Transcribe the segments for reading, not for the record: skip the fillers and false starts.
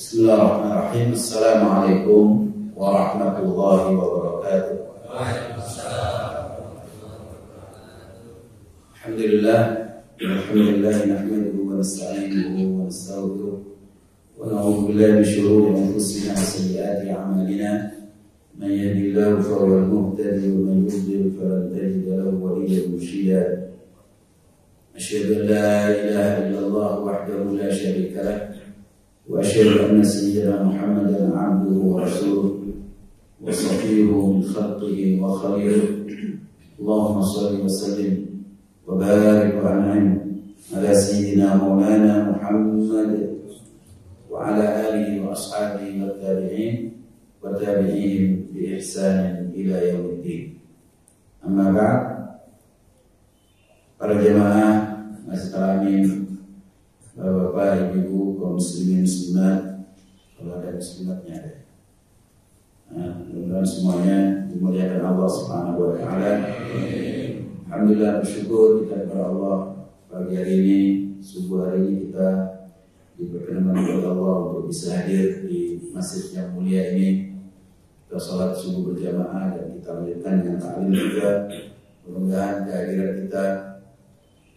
Bismillahirrahmanirrahim. Assalamualaikum warahmatullahi wabarakatuh. Alhamdulillah nahmaduhu wa nasta'inuhu wa nastaghfiruh wa na'udzu billahi min shururi anfusina wa sayyiati a'malina. Man yahdihillahu fahuwal muhtadi wa man yudlil falan tajida lahu waliyyan mursyida. Asyhadu an la ilaha illallah wahdahu la syarika lah wa asyhadu anna sayyidina Muhammadan 'abduhu wa rasuluh wa safiyuhu min khalqihi wa khalilihi. Allahumma shalli wa sallim wa barik wa an'im ala sayyidina maulana Muhammad wa ala alihi wa ashabihi wa tabi'in wa tabi'ihim bi ihsanin ila yaumiddin. Amma ba'd. Para jemaah masjid, Bapak, Ibu, kaum muslimin muslimat, kalau ada muslimatnya ada. Mudah-mudahan semuanya dimuliakan Allah Subhanahu wa taala. Alhamdulillah, bersyukur kita kepada Allah pagi hari ini, subuh hari ini kita diperkenankan oleh Allah untuk bisa hadir di masjid yang mulia ini. Kita sholat subuh berjamaah dan kita lanjutkan dengan ta'lim juga. Mudah-mudahan kehadiran kita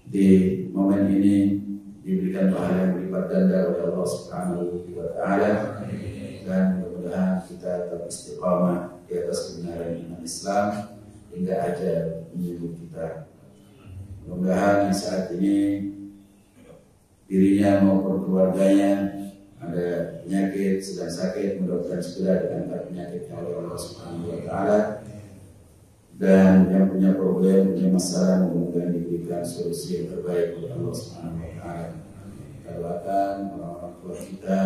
di momen ini diberikan pahala yang berlipat ganda oleh Allah Subhanahu wa taala, dan mudah-mudahan kita tetap istiqamah di atas kebenaran iman Islam hingga ajal menyebut kita. Mudah-mudahan yang saat ini dirinya maupun keluarganya ada penyakit, sedang sakit, mudah-mudahan segera diangkat penyakitnya oleh Allah Subhanahu wa taala. Dan yang punya problem, punya masalah, mudah-mudahan diberikan solusi yang terbaik oleh Allah Subhanahu wa taala. Kita doakan orang-orang tua kita,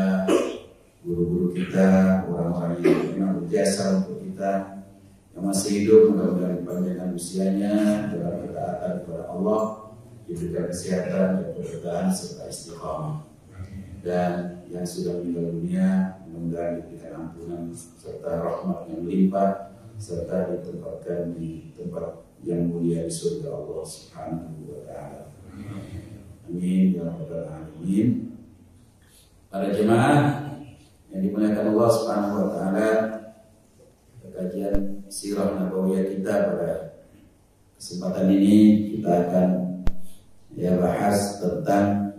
guru-guru kita, orang-orang yang memang berjasa untuk kita, yang masih hidup, mudah-mudahan dipanjangkan usianya dalam ketaatan kepada Allah, diberikan kesehatan dan keberkahan serta istiqamah. Dan yang sudah meninggal dunia, mudah-mudahan diberikan ampunan serta rahmat yang melimpah, serta ditempatkan di tempat yang mulia di surga Allah Subhanahu wa taala. Amin ya rabbal alamin. Para jemaah yang dimuliakan Allah Subhanahu wa taala, kajian sirah nabawiyah kita pada kesempatan ini kita akan bahas tentang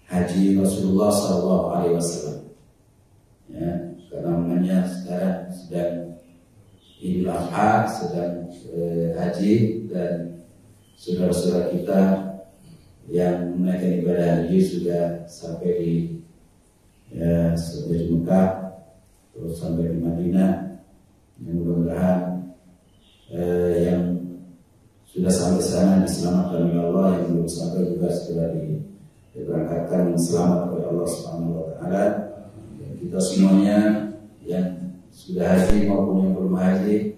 haji Rasulullah SAW. Karena namanya sekarang sedang Idul Adha, sedang haji, dan saudara-saudara kita yang menunaikan ibadah haji sudah sampai di Mekah, terus sampai di Madinah. Mudah-mudahan yang sudah sampai sana diselamatkan oleh Allah, yang belum sampai juga segera diberangkatkan selamat oleh Allah Subhanahu wa taala. Kita semuanya yang sudah haji maupun yang belum haji,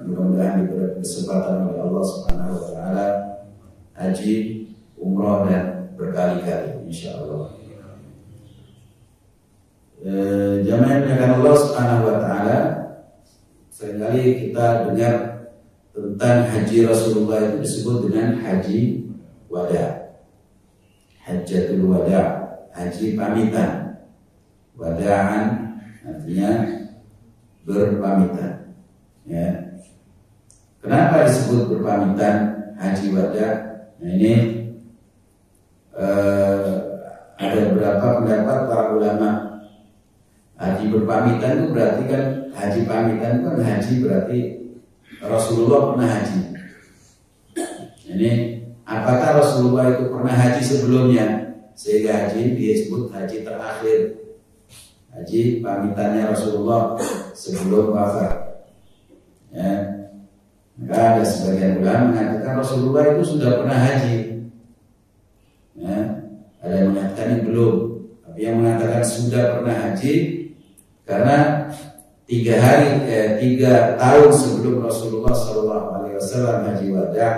mudah-mudahan diberi kesempatan oleh Allah Subhanahu wa taala haji, umrah dan berkali-kali insyaallah. Jamaah yang dimuliakan Allah Subhanahu wa taala, seringkali kita dengar tentang haji Rasulullah itu disebut dengan haji wada, hajjatul wada, haji pamitan. Wada'an artinya berpamitan. Kenapa disebut berpamitan haji wada? Nah, ini ada beberapa pendapat para ulama. Haji berpamitan itu berarti kan, haji pamitan itu kan haji berarti Rasulullah pernah haji. Ini apakah Rasulullah itu pernah haji sebelumnya sehingga haji ini disebut haji terakhir, haji pamitannya Rasulullah sebelum wafat. Maka ada sebagian ulama mengatakan Rasulullah itu sudah pernah haji. Ada yang mengatakan belum, tapi yang mengatakan sudah pernah haji karena 3 tahun sebelum Rasulullah SAW haji wada,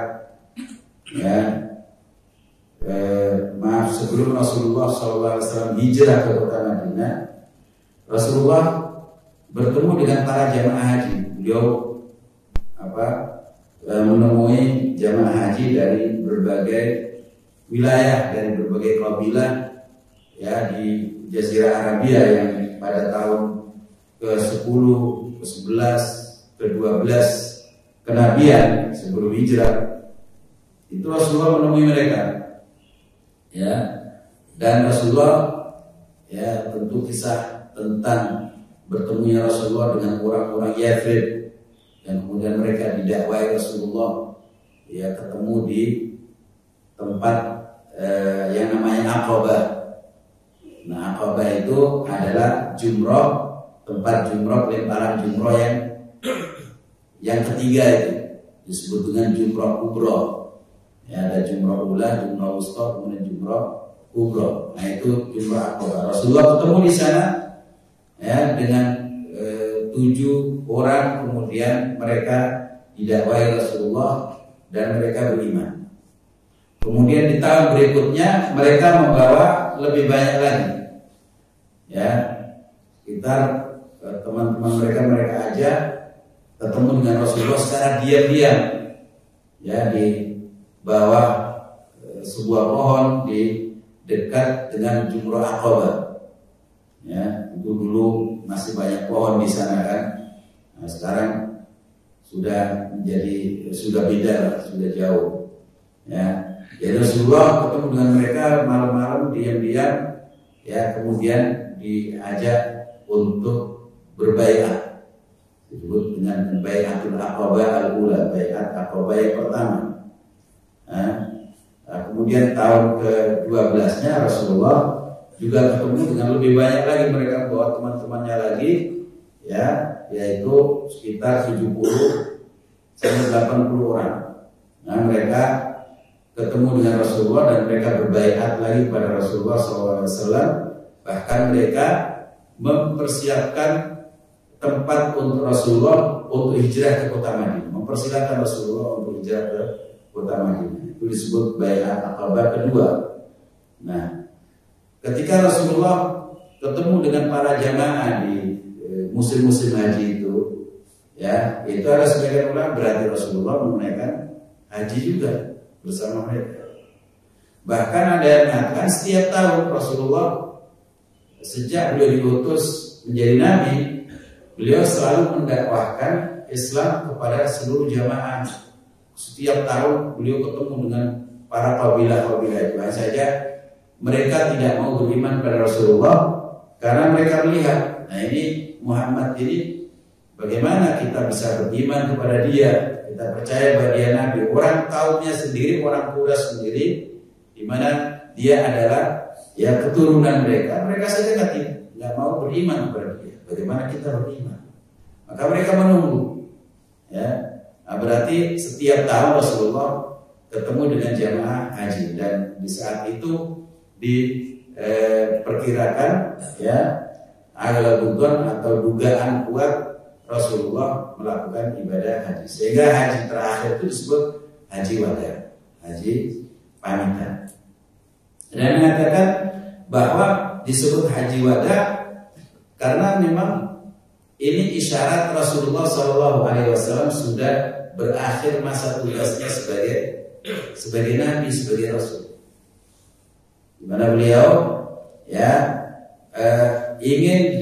sebelum Rasulullah SAW hijrah ke kota Madinah, Rasulullah bertemu dengan para jamaah haji. Beliau menemui jamaah haji dari berbagai wilayah, dari berbagai kabilah di Jazirah Arabia yang pada tahun ke-10, ke-11, ke-12 kenabian sebelum hijrah, itu Rasulullah menemui mereka, ya. Dan Rasulullah, ya, tentu kisah tentang bertemunya Rasulullah dengan orang-orang Yathrib, dan kemudian mereka didakwai Rasulullah, ya, ketemu di tempat yang namanya Aqabah. Nah, Aqabah itu adalah jumroh, tempat jumroh, lemparan jumroh yang ketiga, itu disebut dengan jumroh kubro. Ya, ada jumroh ula, jumroh wusta, kemudian jumroh kubro. Nah, itu jumroh Aqabah. Rasulullah ketemu di sana, ya, dengan 7 orang, kemudian mereka didakwai Rasulullah dan mereka beriman. Kemudian di tahun berikutnya mereka membawa lebih banyak lagi, ya. Kita teman-teman mereka ajak ketemu dengan Rasulullah secara diam-diam, ya, di bawah sebuah pohon di dekat dengan jumroh Aqabah. Ya, itu dulu masih banyak pohon di sana kan. Nah, sekarang sudah beda, sudah jauh. Ya. Jadi Rasulullah ketemu dengan mereka malam-malam diam-diam, ya, kemudian diajak untuk berbaiat, disebut dengan baiatul Aqabah al-ula, baiat Aqabah yang pertama. Nah, kemudian tahun ke-12-nya Rasulullah juga ketemu dengan lebih banyak lagi, mereka bawa teman-temannya lagi, ya, yaitu sekitar 70 sampai 80 orang. Nah, mereka ketemu dengan Rasulullah dan mereka berbaiat lagi pada Rasulullah SAW. Bahkan mereka mempersiapkan tempat untuk Rasulullah untuk hijrah ke kota Madinah, mempersilakan Rasulullah untuk hijrah ke kota Madinah. Itu disebut baiat Aqabah kedua. Nah, ketika Rasulullah ketemu dengan para jamaah di musim-musim haji itu, ya, itu ada sebagian ulama berarti Rasulullah menunaikan haji juga bersama mereka. Bahkan ada yang mengatakan setiap tahun Rasulullah sejak beliau diutus menjadi nabi, beliau selalu mendakwahkan Islam kepada seluruh jamaah. Setiap tahun beliau ketemu dengan para kabilah-kabilah itu. Hanya saja mereka tidak mau beriman pada Rasulullah karena mereka melihat, nah, ini Muhammad ini bagaimana kita bisa beriman kepada dia? Kita percaya bahwa dia nabi. Orang kaumnya sendiri, orang Quraisy sendiri, di mana dia adalah, ya, keturunan mereka. Mereka saja nggak mau beriman kepada dia. Bagaimana kita beriman? Maka mereka menunggu, ya. Nah, berarti setiap tahun Rasulullah ketemu dengan jamaah haji, dan di saat itu diperkirakan, ya, ada atau dugaan kuat Rasulullah melakukan ibadah haji, sehingga haji terakhir itu disebut haji wada, haji pamitan. Dan mengatakan bahwa disebut haji wada karena memang ini isyarat Rasulullah SAW sudah berakhir masa tugasnya sebagai nabi, sebagai rasul, di mana beliau, ya, ingin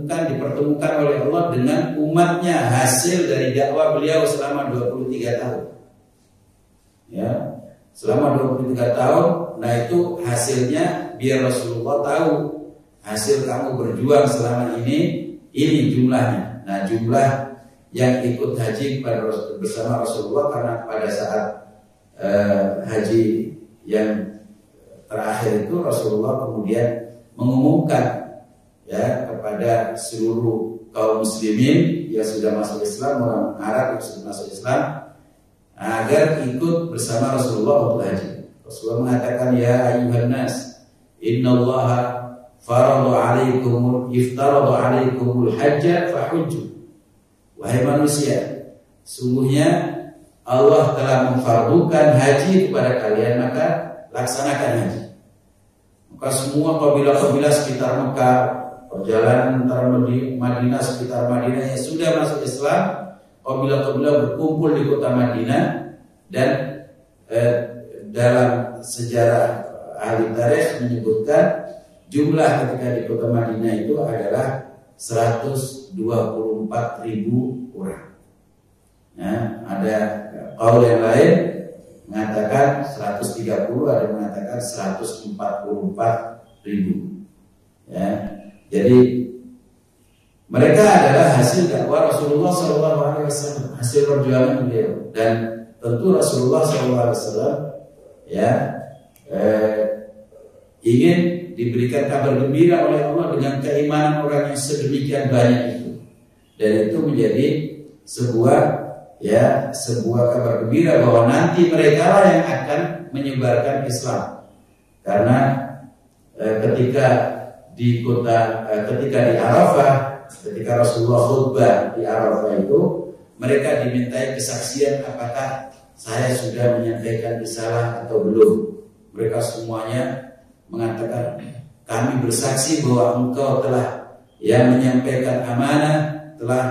dipertemukan oleh Allah dengan umatnya, hasil dari dakwah beliau selama 23 tahun. Ya, selama 23 tahun. Nah, itu hasilnya biar Rasulullah tahu hasil kamu berjuang selama ini jumlahnya. Nah, jumlah yang ikut haji bersama Rasulullah, karena pada saat haji yang terakhir itu Rasulullah kemudian mengumumkan, ya, kepada seluruh kaum muslimin yang sudah masuk Islam, orang Arab yang sudah masuk Islam, agar ikut bersama Rasulullah untuk haji. Rasulullah mengatakan, ya ayyuhan nas, innallaha iftarada alaikumul hajja fahujju. Wahai manusia, sungguhnya Allah telah memfardukan haji kepada kalian, maka laksanakan haji. Maka semua kabilah-kabilah sekitar Mekah, perjalanan antara Madinah, sekitar Madinah yang sudah masuk Islam, kabilah-kabilah berkumpul di kota Madinah. Dan dalam sejarah ahli tarikh menyebutkan jumlah ketika di kota Madinah itu adalah 124.000 orang. Ya, ada qaul yang lain mengatakan 130, ada yang mengatakan 144.000. Ya, jadi mereka adalah hasil dakwah Rasulullah SAW, hasil perjuangan beliau, dan tentu Rasulullah SAW ya ingin diberikan kabar gembira oleh Allah dengan keimanan orang yang sedemikian banyak itu, dan itu menjadi sebuah kabar gembira bahwa nanti mereka lah yang akan menyebarkan Islam, karena ketika di Arafah, ketika Rasulullah khutbah di Arafah itu, mereka dimintai kesaksian apakah saya sudah menyampaikan risalah atau belum. Mereka semuanya mengatakan, kami bersaksi bahwa engkau telah menyampaikan amanah, telah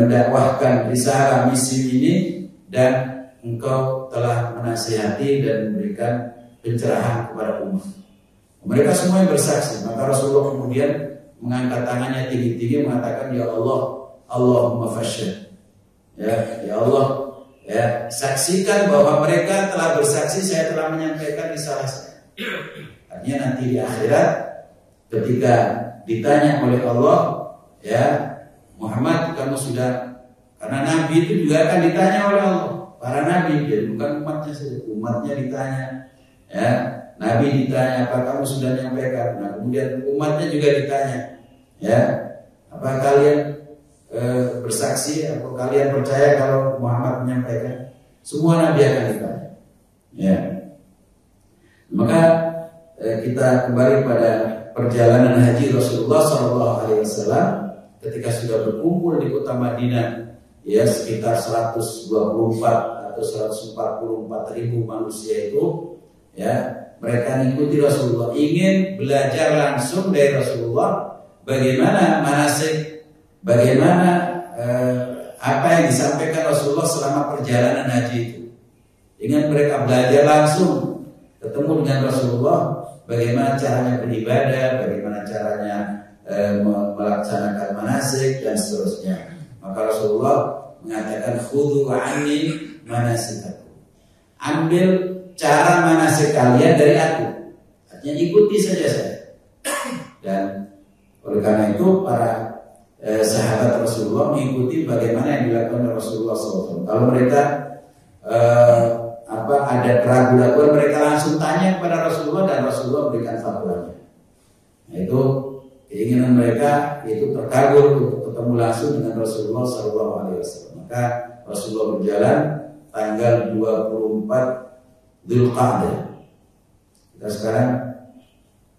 mendakwahkan risalah misi ini, dan engkau telah menasihati dan memberikan pencerahan kepada umat. Mereka semuanya bersaksi. Maka Rasulullah kemudian mengangkat tangannya tinggi-tinggi mengatakan, ya Allah, Allahumma fashhad. Ya Allah, ya, saksikan bahwa mereka telah bersaksi saya telah menyampaikan risalah saya. Artinya nanti di akhirat ketika ditanya oleh Allah, ya Muhammad, kamu sudah, karena Nabi itu juga akan ditanya oleh Allah, para Nabi, jadi bukan umatnya saja, umatnya ditanya, ya Nabi ditanya, apa kamu sudah menyampaikan? Nah kemudian umatnya juga ditanya, ya apa kalian bersaksi, apa kalian percaya kalau Muhammad menyampaikan? Semua Nabi akan ditanya. Ya. Maka kita kembali pada perjalanan haji Rasulullah SAW ketika sudah berkumpul di kota Madinah, ya sekitar 124 atau 144.000 manusia itu, ya mereka mengikuti Rasulullah, ingin belajar langsung dari Rasulullah bagaimana manasik, bagaimana apa yang disampaikan Rasulullah selama perjalanan haji itu. Ingin mereka belajar langsung, ketemu dengan Rasulullah, bagaimana caranya beribadah, bagaimana caranya melaksanakan manasik dan seterusnya. Maka Rasulullah mengatakan, khudhu anni manasikakum, ambil cara manasik kalian dari aku, artinya ikuti saja saya. Dan oleh karena itu para sahabat Rasulullah mengikuti bagaimana yang dilakukan oleh Rasulullah SAW. Kalau mereka ada keraguan-keraguan, mereka langsung tanya kepada Rasulullah dan Rasulullah berikan fatwanya. Nah, itu keinginan mereka itu terkabul untuk ketemu langsung dengan Rasulullah SAW. Maka Rasulullah berjalan tanggal 24 Dzulqa'dah. Kita sekarang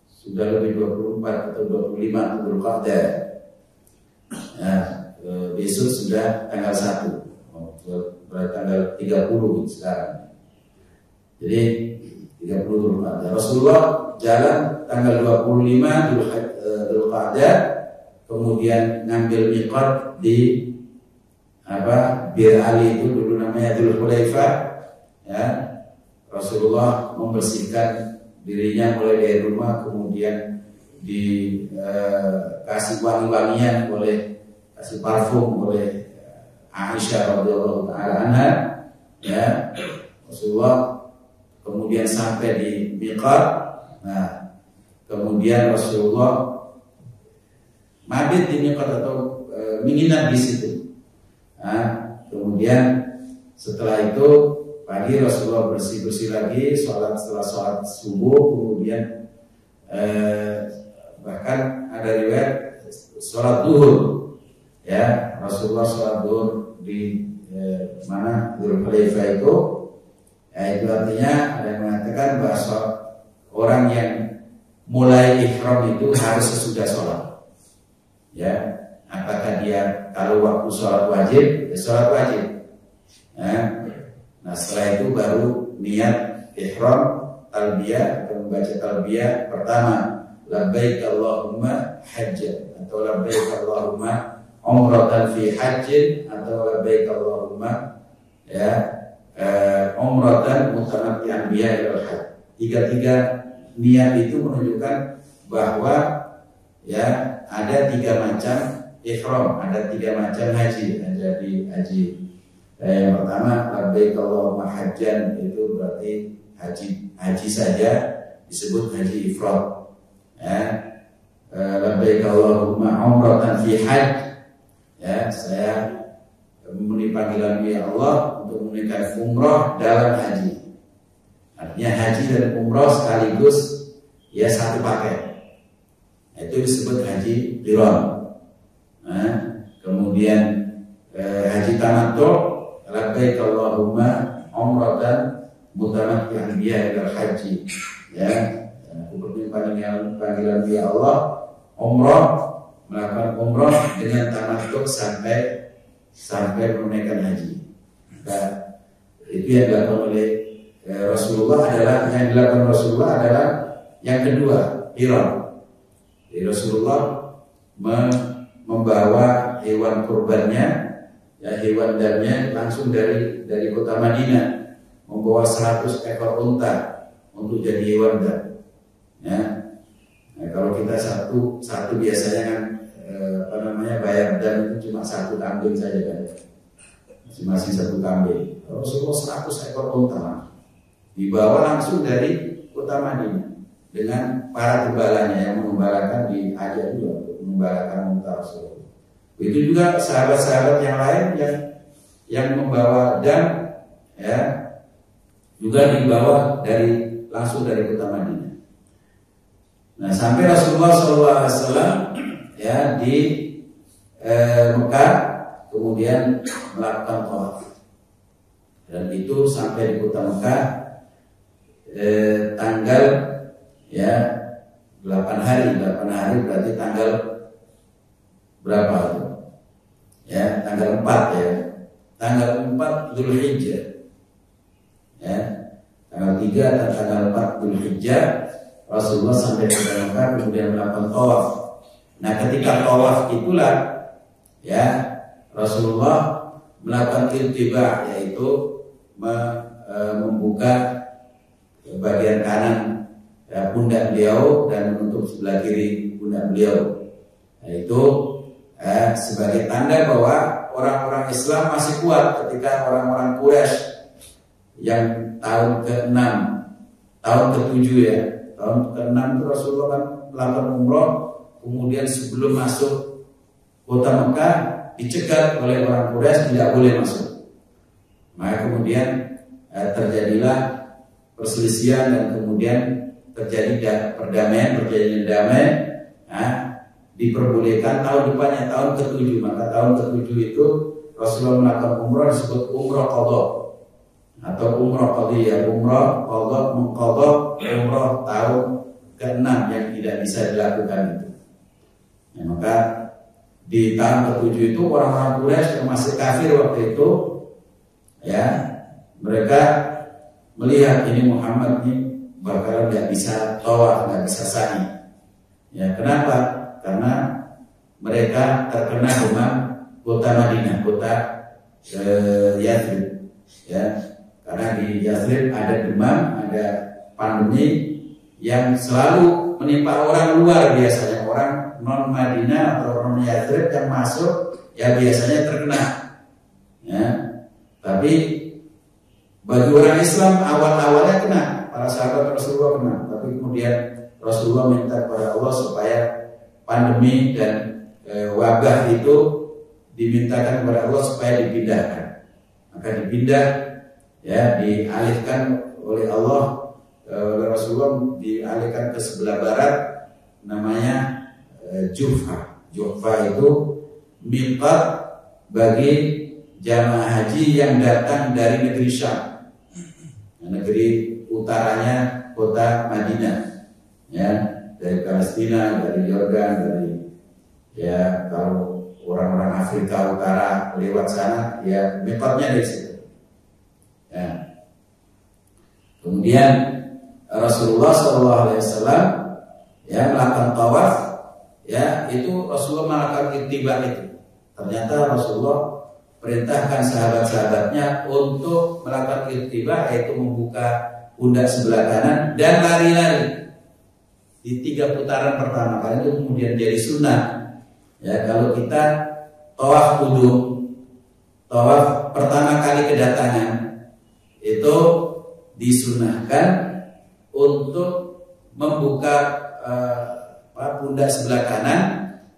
sudah lebih 24 atau 25 Dzulqa'dah. Nah, besok sudah tanggal 1, tanggal 30 sekarang. Jadi 30 Dzulqa'dah. Rasulullah jalan tanggal 25 Dzulqa'dah, kemudian ngambil miqat di Bir Ali, itu dulu namanya Dzulhulaifah, ya. Rasulullah membersihkan dirinya mulai dari rumah, kemudian dikasih wangi-wangian kasih parfum oleh Aisyah radhiyallahu taala anha, ya. Rasulullah kemudian sampai di miqat. Nah, kemudian Rasulullah mabit di miqat atau menginap di situ. Nah, kemudian setelah itu pagi Rasulullah bersih-bersih lagi, setelah sholat subuh, kemudian bahkan ada riwayat sholat duhur, ya. Rasulullah sholat duhur di mana Dzulhulaifah itu, ya, itu artinya ada yang mengatakan bahwa orang yang mulai ihram itu harus sesudah sholat, ya. Apakah dia kalau waktu sholat wajib, ya sholat wajib, ya. Nah setelah itu baru niat ihram, talbiyah, atau membaca talbiyah pertama, labbaik Allahumma hajjan, atau labbaik Allahumma umratan fi hajjin, atau labbaik Allahumma umratan mutanabbi'an biha ilal hajj. Tiga-tiga niat itu menunjukkan bahwa ya ada 3 macam ihram, ada 3 macam haji. Jadi haji yang pertama labbaik Allahumma hajjan, itu berarti haji saja disebut haji ifrad. Ya, labbaik Allahumma umratan fi hajj, ya saya memenuhi panggilan ya Allah untuk menunaikan umrah dalam haji. Artinya haji dan umrah sekaligus ya satu paket. Itu disebut haji qiran. Kemudian haji tamattu, labbaik Allahumma umratan mutamatti'an biha ila haji. Ya, memenuhi panggilan ya Allah, umrah, melakukan umrah dengan tamattu sampai menunaikan haji. Maka itu yang dilakukan oleh Rasulullah adalah yang kedua, qiran. Jadi Rasulullah membawa hewan kurbannya, ya hewan dannya langsung dari kota Madinah, membawa 100 ekor unta untuk jadi hewan dan. Ya. Nah, kalau kita satu biasanya kan bayar dan itu cuma 1 kambing saja kan, masing-masing 1 kambing. Rasulullah 100 ekor unta dibawa langsung dari kota Madinah dengan para gembalanya yang mengembalakan, diajak juga untuk mengembalakan unta Rasulullah. Itu juga sahabat-sahabat yang lain yang membawa dan ya juga dibawa langsung dari kota Madinah. Nah, sampai Rasulullah SAW ya di Mekah, kemudian melakukan tawaf, dan itu sampai di kota Mekah tanggal ya 8 hari berarti tanggal berapa itu? Ya, tanggal 4 ya. Tanggal 4 Dzulhijjah. Ya. Tanggal 3 dan tanggal 4 Dzulhijjah Rasulullah sampai ke Mekah, kemudian melakukan tawaf. Nah, ketika tawaf itulah ya Rasulullah melakukan iltiba, yaitu membuka bagian kanan ya, pundak beliau dan menutup sebelah kiri pundak beliau. Nah, itu sebagai tanda bahwa orang-orang Islam masih kuat ketika orang-orang Quraisy yang tahun ke-6, tahun ke-7 ya, tahun ke-6 itu Rasulullah kan melakukan umroh, kemudian sebelum masuk kota Mekah dicegat oleh orang Quraisy, tidak boleh masuk. Maka kemudian terjadilah perselisihan dan kemudian terjadi perdamaian, perjanjian damai. Diperbolehkan tahun depannya, tahun ke-7. Maka tahun ke-7 itu Rasulullah melakukan umrah, disebut umrah qadha atau umrah qadhiyah. Umrah qadha, mengqadha umrah tahun ke-6 yang tidak bisa dilakukan itu. Nah, maka di tahun ke-7 itu orang-orang Quraisy yang masih kafir waktu itu ya, mereka melihat ini Muhammad ini bakalan nggak bisa tawaf, nggak bisa sa'i. Ya, kenapa? Karena mereka terkena demam kota Madinah, kota Yathrib. Ya, karena di Yathrib ada demam, ada pandemi yang selalu menimpa orang luar biasanya, orang non Madinah atau non Yathrib yang masuk ya biasanya terkena. Ya, tapi bagi orang Islam awal-awalnya kena, para sahabat Rasulullah kena, tapi kemudian Rasulullah minta kepada Allah supaya pandemi dan wabah itu dimintakan kepada Allah supaya dipindahkan. Maka dipindah ya, dialihkan oleh Allah, oleh Rasulullah, dialihkan ke sebelah barat, namanya Juhfa. Juhfa itu miqat bagi jamaah haji yang datang dari negeri Syam, negeri utaranya kota Madinah, ya, dari Palestina, dari Yordan, dari ya kalau orang-orang Afrika Utara lewat sana, ya miqatnya dari situ. Ya. Kemudian Rasulullah SAW ya melakukan tawaf, ya itu Rasulullah melakukan ittiba itu. Ternyata Rasulullah perintahkan sahabat-sahabatnya untuk melakukan ittiba, yaitu membuka pundak sebelah kanan dan lari-lari. di 3 putaran pertama kali itu kemudian jadi sunnah. Ya, kalau kita tawaf qudum, tawaf pertama kali kedatangan itu disunahkan untuk membuka pundak sebelah kanan,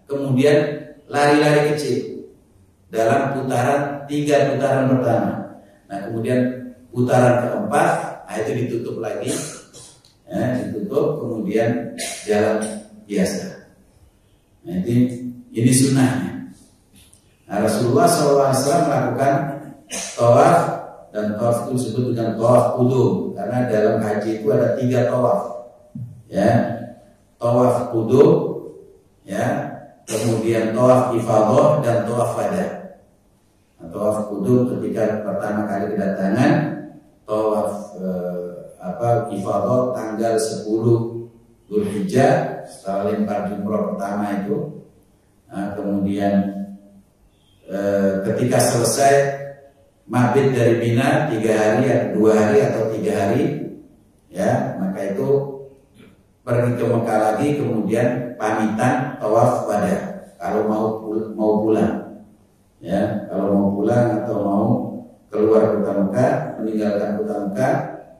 kemudian lari-lari kecil dalam putaran 3 putaran pertama. Nah, kemudian putaran keempat, itu ditutup lagi, ya, ditutup, kemudian jalan biasa. Nah, ini sunnahnya. Nah, Rasulullah SAW melakukan tawaf, dan tawaf itu disebut dengan tawaf qudum karena dalam haji itu ada 3 tawaf, ya, tawaf qudum, ya, kemudian tawaf ifadah dan tawaf wada. Nah, tawaf qudum ketika pertama kali kedatangan, tawaf ifadah tanggal 10 Dzulhijjah setelah lempar jumroh pertama itu. Nah, kemudian ketika selesai mabit dari Mina 3 hari atau 2 hari atau 3 hari, ya, maka itu pergi ke Mekah lagi, kemudian pamitan tawaf wada kalau mau pulang, ya, kalau mau pulang atau mau keluar kota Mekah, meninggalkan kota Mekah,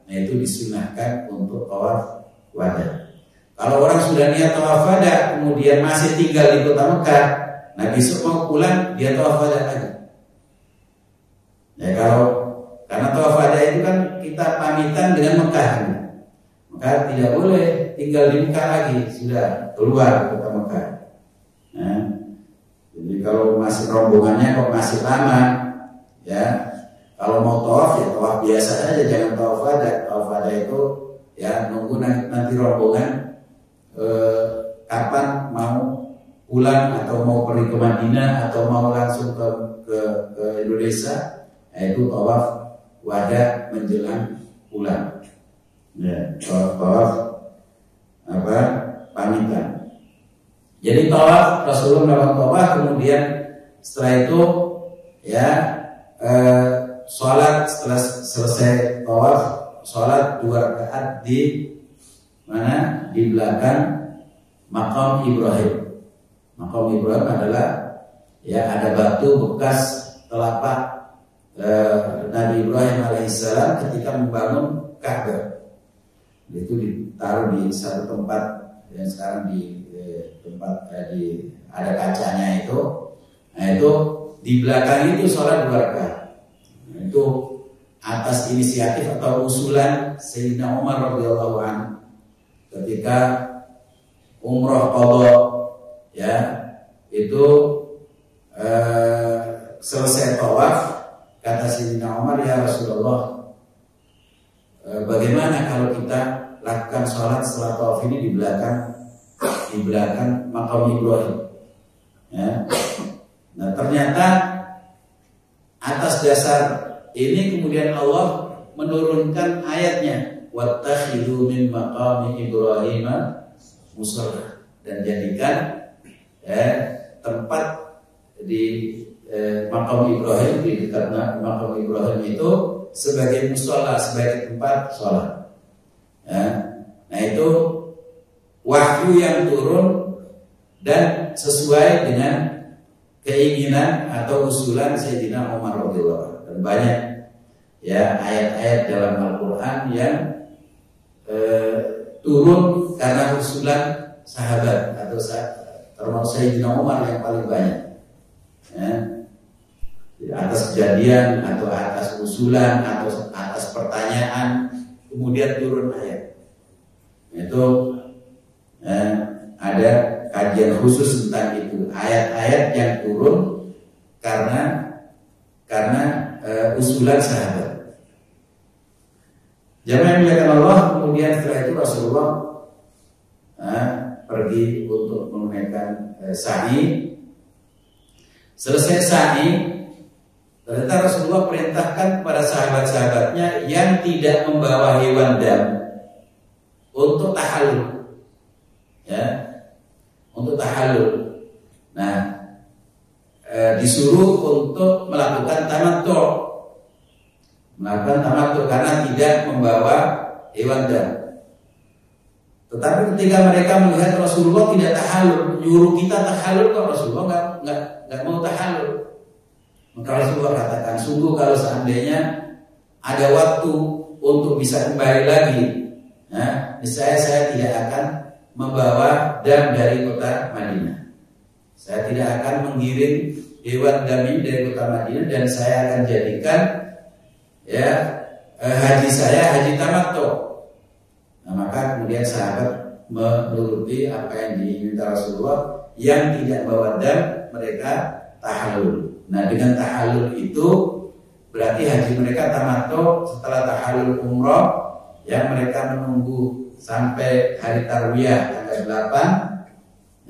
nah itu disunahkan untuk tawaf wada. Kalau orang sudah niat tawaf wada kemudian masih tinggal di kota Mekah, nah besok mau pulang dia tawaf wada lagi. Ya, karena tawaf wada itu kan kita pamitan dengan Mekah, maka tidak boleh tinggal di Mekah lagi, sudah keluar kota Mekah. Nah, jadi kalau masih rombongannya kok masih lama, ya, kalau mau tawaf ya tawaf biasa aja, jangan tawaf wada. Tawaf wada itu ya nunggu nanti rombongan kapan mau pulang atau mau pergi ke Madinah atau mau langsung ke Indonesia, yaitu tawaf wada menjelang pulang. Ya, tawaf pamitan. Jadi tawaf, Rasulullah melakukan tawaf, kemudian setelah itu, ya, sholat. Setelah selesai tawaf, sholat 2 rakaat di mana? Di belakang makam Ibrahim. Makam Ibrahim adalah, ya, ada batu bekas telapak Nabi Ibrahim alaihissalam ketika membangun Ka'bah. Itu ditaruh di satu tempat yang sekarang di tempat ada kacanya itu. Nah, itu di belakang itu sholat 2 rakaat. Nah, itu atas inisiatif atau usulan Sayyidina Umar radhiyallahu anhu ketika umroh qadha, ya, itu selesai tawaf, kata Sayyidina Umar, ya Rasulullah, bagaimana kalau kita lakukan sholat setelah tawaf ini di belakang makam Ibrahim, ya. Nah, ternyata atas dasar ini kemudian Allah menurunkan ayatnya, wattakhidhu min maqami Ibrahim musalla, dan jadikan tempat di makam Ibrahim, di dekat makam Ibrahim itu sebagai musalla, sebagai tempat sholat. Ya. Nah, itu wahyu yang turun dan sesuai dengan keinginan atau usulan Sayyidina Umar radhiyallahu anhu. Dan banyak, ya, ayat-ayat dalam Al-Quran yang turun karena usulan sahabat atau termasuk Sayyidina Umar yang paling banyak, ya. Atas kejadian atau atas usulan atau atas pertanyaan kemudian turun ayat. Itu ada kajian khusus tentang itu, ayat-ayat yang turun karena usulan sahabat. Jamaah yang dimuliakan Allah, kemudian setelah itu Rasulullah pergi untuk menunaikan sa'i. Selesai sa'i, ternyata Rasulullah perintahkan kepada sahabat-sahabatnya yang tidak membawa hewan dam untuk tahallul, ya, untuk tahallul. Nah, disuruh untuk melakukan tamattu, karena tidak membawa hewan dam. Tetapi ketika mereka melihat Rasulullah tidak tahallul, nyuruh kita tahallul, kok Rasulullah nggak mau tahallul. Maka Rasulullah katakan, sungguh kalau seandainya ada waktu untuk bisa kembali lagi, saya tidak akan membawa dam dari kota Madinah. Saya tidak akan mengirim hewan dami dari kota Madinah, dan saya akan jadikan haji saya haji tamattu. Nah, maka kemudian sahabat menuruti apa yang diminta Rasulullah, yang tidak bawa dam mereka tahallul. Nah, dengan tahallul itu berarti haji mereka tamattu. Setelah tahallul umroh, yang mereka menunggu sampai hari tarwiyah tanggal 8,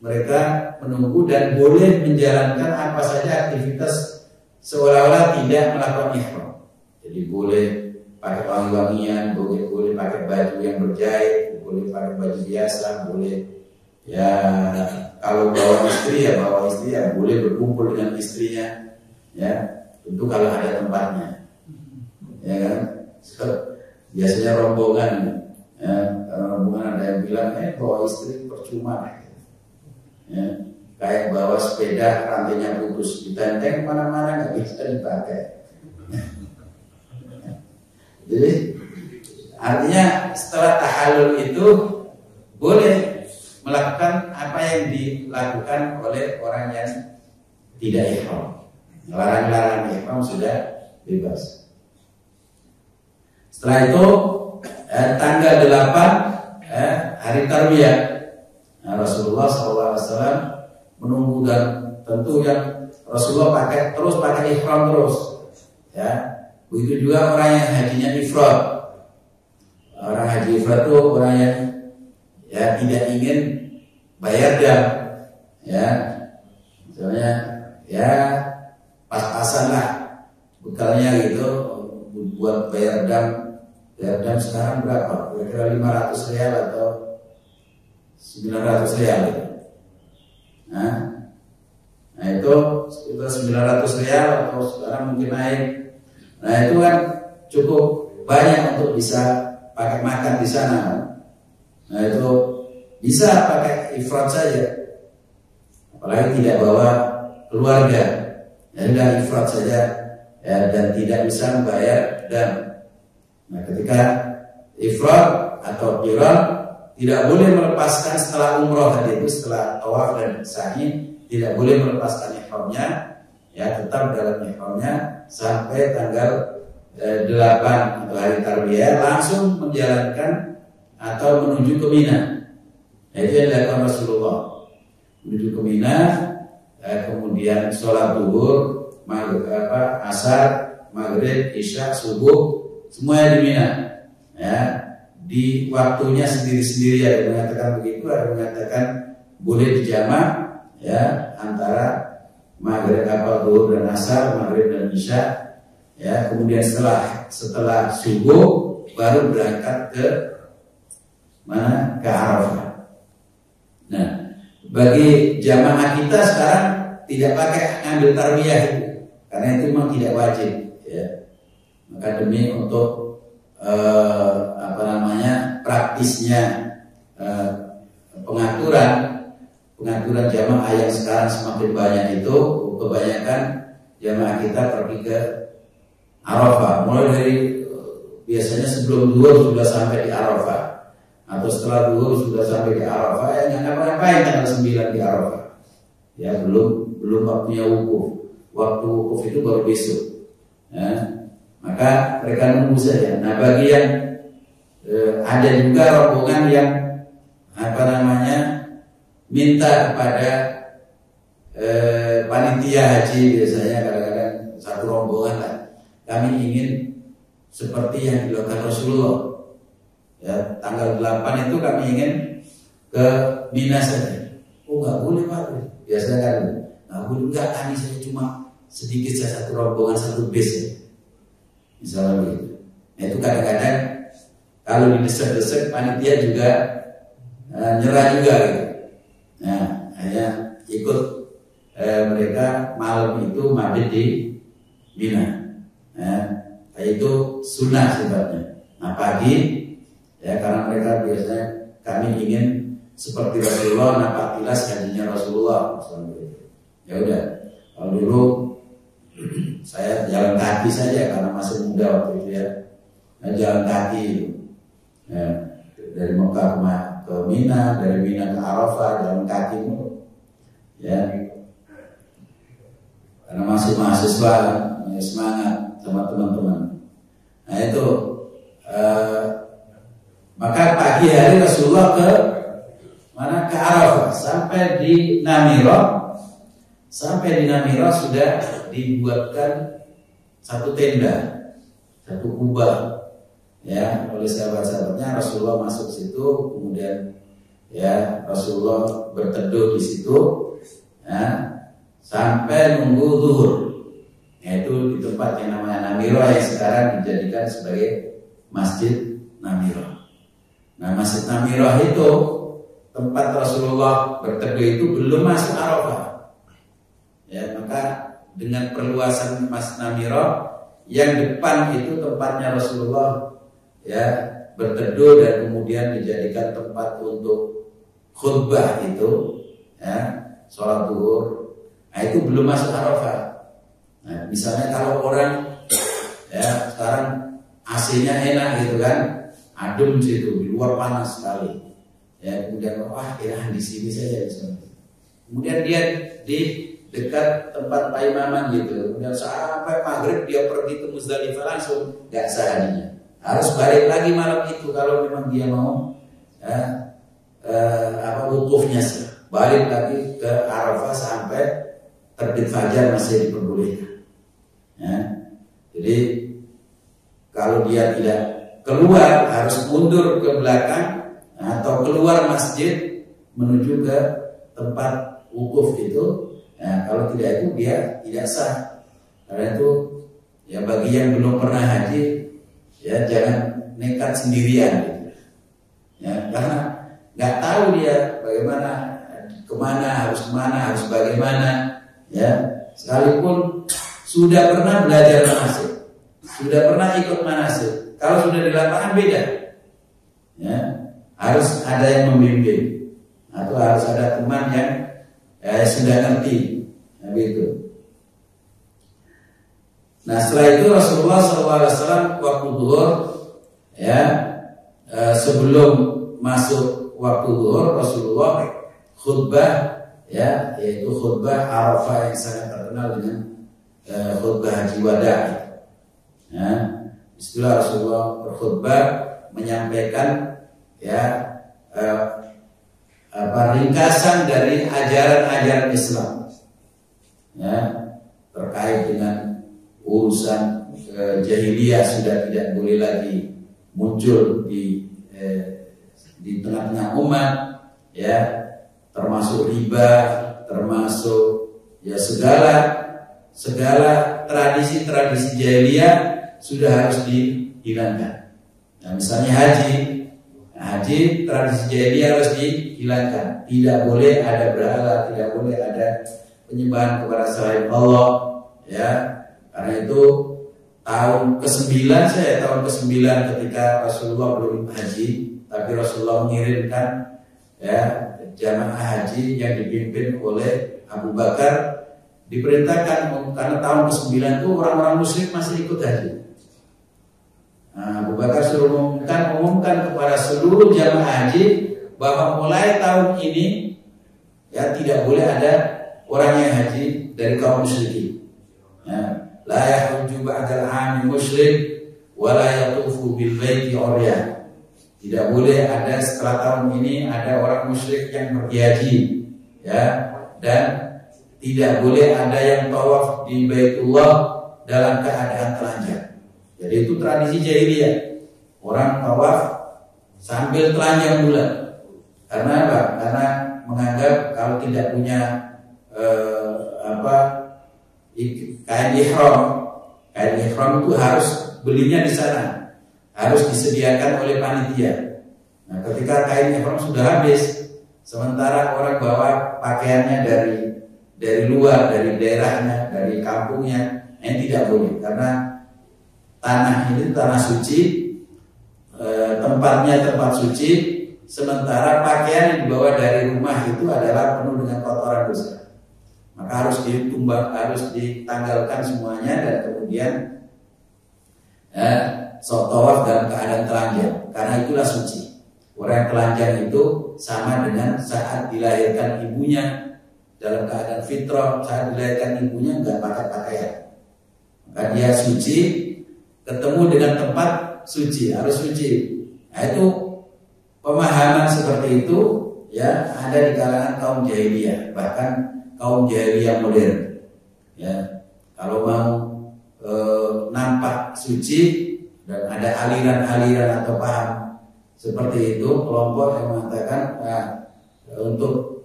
mereka menunggu dan boleh menjalankan apa saja aktivitas seolah-olah tidak melakukan ihram. Jadi boleh pakai wangi-wangian, boleh pakai baju yang berjahit, boleh pakai baju biasa, boleh kalau bawa istri boleh berkumpul dengan istrinya, tentu kalau ada tempatnya, kan. Biasanya rombongan ada yang bilang bawa istri percuma, kayak bawa sepeda rantainya putus, ditenteng mana-mana nggak bisa dipakai. Jadi artinya setelah tahallul itu boleh melakukan apa yang dilakukan oleh orang yang tidak ihram. Larang-larang ihram sudah bebas. Setelah itu tanggal 8 hari tarwiyah, Rasulullah SAW menunggu, dan tentu yang Rasulullah terus pakai ihram terus, Begitu juga orang yang hajinya ifrad. Orang haji ifrad itu orang yang tidak ingin bayar dam, misalnya pas-pasan lah bekalnya gitu buat bayar dam. Bayar dam sekarang berapa? Kira-kira 500 rial atau 900 rial gitu. Nah itu 900 rial atau sekarang mungkin naik. Nah itu kan cukup banyak untuk bisa pakai makan di sana. Nah itu bisa pakai ifrad saja, apalagi tidak bawa keluarga, dan ifrad saja, dan tidak bisa membayar dam. Nah ketika ifrad atau qiran tidak boleh melepaskan setelah umroh tadi itu, setelah tawaf dan sa'i tidak boleh melepaskan ihramnya, tetap dalam ihramnya sampai tanggal 8 atau hari tarwiyah, langsung menjalankan atau menuju ke Mina. Nah, itu yang dilakukan Rasulullah, menuju ke Mina, kemudian sholat zuhur, asar, maghrib, isya, subuh, semuanya di Mina. Di waktunya sendiri-sendiri, ada yang mengatakan begitu, ada yang mengatakan boleh dijamak, antara maghrib, zuhur dan asar, maghrib dan isya. Kemudian setelah subuh baru berangkat ke mana? Ke Arafah. Nah, bagi jamaah kita sekarang tidak pakai ambil tarwiyah itu, karena itu memang tidak wajib, Maka demi untuk praktisnya pengaturan jamaah yang sekarang semakin banyak itu, kebanyakan jamaah kita pergi ke Arafah, mulai dari biasanya sebelum zuhur sudah sampai di Arafah, atau setelah zuhur sudah sampai di Arafah, yang ngapain tanggal 9 di Arafah, belum waktunya wukuf. Waktu wukuf itu baru besok, maka mereka nunggu saja. Nah, bagi yang ada juga rombongan yang minta kepada panitia haji, biasanya kadang-kadang satu rombongan lah, kami ingin seperti yang dilakukan Rasulullah, tanggal 8 itu kami ingin ke Mina saja. Oh nggak boleh Pak, biasanya kan nggak boleh, enggak, kami saya cuma sedikit saja, satu rombongan, satu bis ya, misalnya begitu. Nah, itu kadang-kadang kalau didesak-desak panitia juga nyerah juga gitu. Nah, hanya ikut mereka malam itu mabit di Mina. Itu sunnah sifatnya. Nah, pagi Ya, karena mereka biasanya kami ingin seperti Rasulullah, nampak tilas hajinya Rasulullah. Ya udah, kalau dulu saya jalan kaki saja karena masih muda waktu itu ya. Nah, jalan kaki ya, dari Mekah ke Mina, dari Mina ke Arafah jalan kaki ya. Karena masih mahasiswa, semangat sama teman-teman. Nah itu maka pagi hari Rasulullah ke mana, ke Arafah, sampai di Namirah. Sampai di Namirah sudah dibuatkan satu tenda, satu kubah ya oleh sahabat-sahabatnya. Rasulullah masuk situ, kemudian ya Rasulullah berteduh di situ ya, sampai nunggu zuhur, yaitu di tempat yang namanya Namirah yang sekarang dijadikan sebagai Masjid Namirah. Nah, Masjid Namirah itu tempat Rasulullah berteduh itu belum masuk Arafah. Ya, maka dengan perluasan Masjid Namirah, yang depan itu tempatnya Rasulullah ya berteduh dan kemudian dijadikan tempat untuk khutbah itu ya, sholat zuhur. Nah, itu belum masuk Arafah. Nah, misalnya kalau orang ya sekarang AC-nya enak gitu kan, adem situ, di luar panas sekali. Ya, kemudian ya di sini saja misalnya. Kemudian dia di dekat tempat paimaman gitu. Kemudian sampai maghrib dia pergi ke Muzdalifah langsung, nggak seharinya. Harus balik lagi malam itu kalau memang dia mau wukufnya sih. Balik lagi ke Arafah sampai terbit fajar masih diperbolehkan. Ya. Jadi kalau dia tidak keluar, harus mundur ke belakang atau keluar masjid menuju ke tempat wukuf itu. Nah, kalau tidak itu dia tidak sah. Karena itu ya bagi yang belum pernah haji ya jangan nekat sendirian gitu. Ya, karena nggak tahu dia bagaimana, harus kemana, harus bagaimana. Ya, sekalipun sudah pernah belajar manasik, sudah pernah ikut manasik, kalau sudah di lapangan beda. Ya, harus ada yang membimbing atau harus ada teman yang sudah ngerti, begitu. Nah, setelah itu Rasulullah SAW waktu zuhur, ya sebelum masuk waktu zuhur Rasulullah khutbah, ya yaitu khutbah Arafah yang sangat terkenal dengan khutbah Haji Wada. Ya, istilah Rasulullah berkhutbah menyampaikan ya ringkasan dari ajaran-ajaran Islam ya, terkait dengan urusan jahiliyah sudah tidak boleh lagi muncul di tengah-tengah umat ya, termasuk riba, termasuk ya segala tradisi-tradisi jahiliyah sudah harus dihilangkan. Nah, misalnya haji tradisi jahiliyah harus dihilangkan. Tidak boleh ada berhala, tidak boleh ada penyembahan kepada selain Allah ya. Karena itu tahun ke-9 ketika Rasulullah belum haji, tapi Rasulullah mengirimkan ya jamaah haji yang dipimpin oleh Abu Bakar, diperintahkan karena tahun ke-9 itu orang-orang musyrik masih ikut haji. Nah, Abu Bakar suruh umumkan kepada seluruh jamaah haji bahwa mulai tahun ini ya tidak boleh ada orang yang haji dari kaum musyrikin. Ya, la yahujju ba'dal 'ami musyrik wa la yatufu bil baiti uryan. Tidak boleh ada setelah tahun ini ada orang musyrik yang pergi haji ya, dan tidak boleh ada yang tawaf di Baitullah dalam keadaan telanjang. Jadi itu tradisi jahiliyah. Orang tawaf sambil telanjang bulan. Karena apa? Karena menganggap kalau tidak punya kain ihram itu harus belinya di sana, harus disediakan oleh panitia. Nah, ketika kain ihram sudah habis, sementara orang bawa pakaiannya dari luar, dari daerahnya, dari kampungnya, ini tidak boleh karena tanah ini tanah suci, tempatnya tempat suci, sementara pakaian yang dibawa dari rumah itu adalah penuh dengan kotoran dosa. Maka harus ditanggalkan semuanya dan kemudian tawaf dalam keadaan telanjang, karena itulah suci. Orang yang telanjang itu sama dengan saat dilahirkan ibunya dalam keadaan fitrah. Saat dilahirkan ibunya nggak pakai pakaian, maka dia suci. Ketemu dengan tempat suci, harus suci. Nah, itu pemahaman seperti itu ya ada di kalangan kaum jahiliyah, bahkan kaum jahiliyah modern. Ya, kalau mau nampak suci dan ada aliran-aliran atau paham seperti itu, kelompok yang mengatakan untuk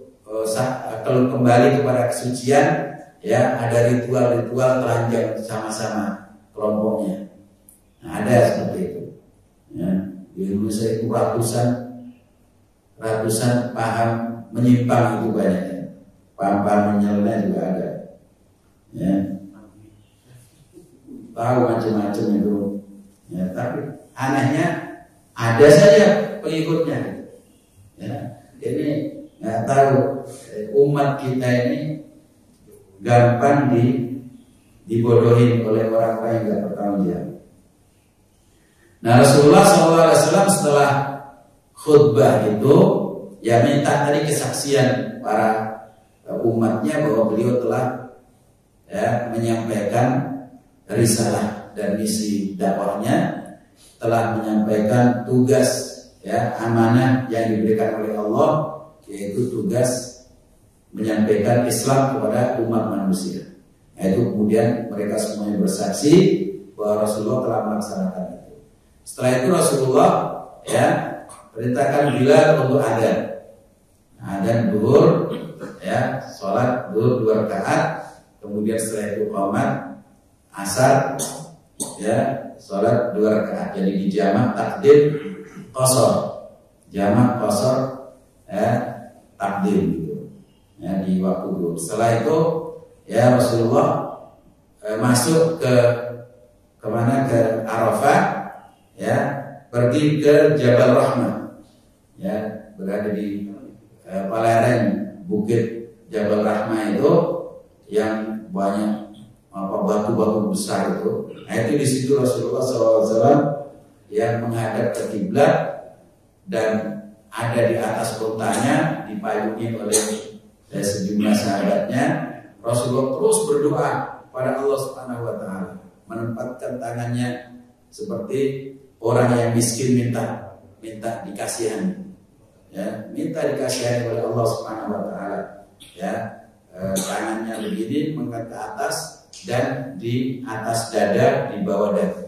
kembali kepada kesucian ya ada ritual-ritual telanjang sama-sama kelompoknya. Nah, ada seperti itu. Ya, di Indonesia itu ratusan paham menyimpang itu banyaknya. Paham-paham menyeleneh juga ada. Ya. Tahu macam-macam itu. Ya, tapi anehnya ada saja pengikutnya. Ya, ini nggak tahu umat kita ini gampang dibodohin oleh orang-orang yang nggak bertanggung jawab. Nah, Rasulullah SAW setelah khutbah itu ya minta tadi kesaksian para umatnya bahwa beliau telah ya menyampaikan risalah dan misi dakwahnya, telah menyampaikan tugas ya amanah yang diberikan oleh Allah, yaitu tugas menyampaikan Islam kepada umat manusia. Nah, itu kemudian mereka semuanya bersaksi bahwa Rasulullah telah melaksanakan itu. Setelah itu Rasulullah ya perintahkan Bilal untuk adzan zuhur ya, sholat zuhur 2 rakaat, kemudian setelah itu qomat asar ya, sholat 2 rakaat. Jadi di jamak takdim qasar, jamak qasar ya takdim gitu ya di waktu zuhur. Setelah itu ya Rasulullah masuk ke kemana, ke Arafah ya, pergi ke Jabal Rahmah ya, berada di lereng bukit Jabal Rahmah itu yang banyak batu-batu besar itu. Nah, itu di situ Rasulullah SAW yang menghadap ke kiblat dan ada di atas untanya dipayungi oleh sejumlah sahabatnya. Rasulullah terus berdoa pada Allah Subhanahu wa taala, menempatkan tangannya seperti orang yang miskin minta dikasihani, ya, minta dikasihani oleh Allah Subhanahu wa taala, ya, tangannya begini mengangkat ke atas dan di atas dada, di bawah dada.